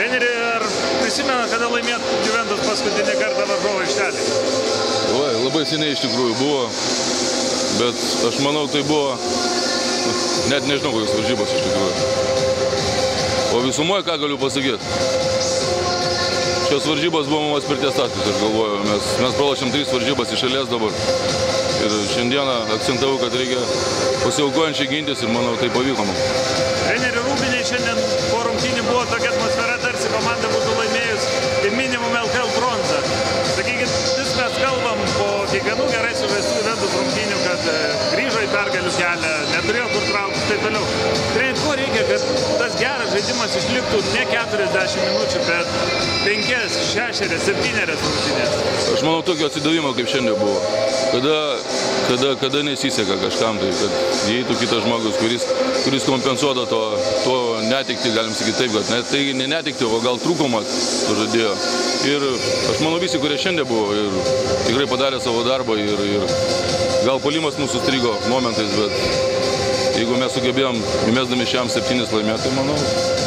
Treneri, ar prisimena, kada laimėt Juventus paskutinį kartą varžovo aikštelį? Oi, labai seniai iš tikrųjų buvo, bet aš manau, tai buvo, net nežinau, kokios varžybos iš tikrųjų. O visumoje, ką galiu pasakyti? Šios varžybos buvo mums atspirties taškas, aš galvoju. Mes pralošėm 3 varžybas iš eilės dabar. Ir šiandieną akcentavau, kad reikia pasiaukojančiai gintis ir manau, tai pavyko mums. Treneri Rūbiniai, šiandien po rungtynių buvo tokia atmosfera, tarsi komanda būtų laimėjus minimum LKL bronzą. Sakykit, vis mes kalbam po kiekvienų gerai sužaistų Juventus rungtynių, kad grįžo į pergalių kelią, neturėjo kur trauktis, taip toliau. Treneri, ko reikia, kad tas geras žaidimas išliktų ne 40 minučių, bet 5, 6, 7 rungtynės? Aš manau, tokio atsidavimo kaip šiandien buvo. Kada nesiseka kažkam, tai kad įeitų kitas žmogus, kuris kompensuoda to netikti, galim sakyti taip, kad tai ne netikti, o gal trūkumą sužadėjo. Ir aš manau, visi, kurie šiandien buvo, ir tikrai padarė savo darbą ir gal puolimas mūsų strigo momentais, bet jeigu mes sugebėjom įmesdami šiam 7 laimėti, tai manau,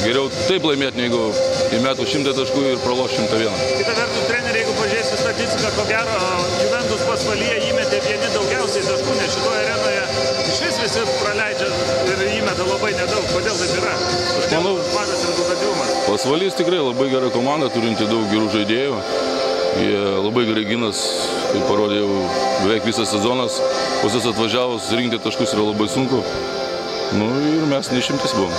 geriau taip laimėti, negu įmetų 100 taškų ir praloš 101. Kita vertus, treneri, jeigu pažiūrėsi statistiką, ko gero, Juventus pasvalyje įmetė vieni daugiausiai taškų, nes šitoje arenoje išvis visi praleidžia ir įmeta labai nedaug. Kodėl taip yra? Aš manau, mažas rezultatyvumas. Pasvalys tikrai labai gera komanda, turinti daug gerų žaidėjų. Jie labai gerai ginas, tai parodė jau beveik visas sezonas. Pas jas atvažiavus rinkti taškus yra labai sunku. Nu ir mes neišimtis buvom.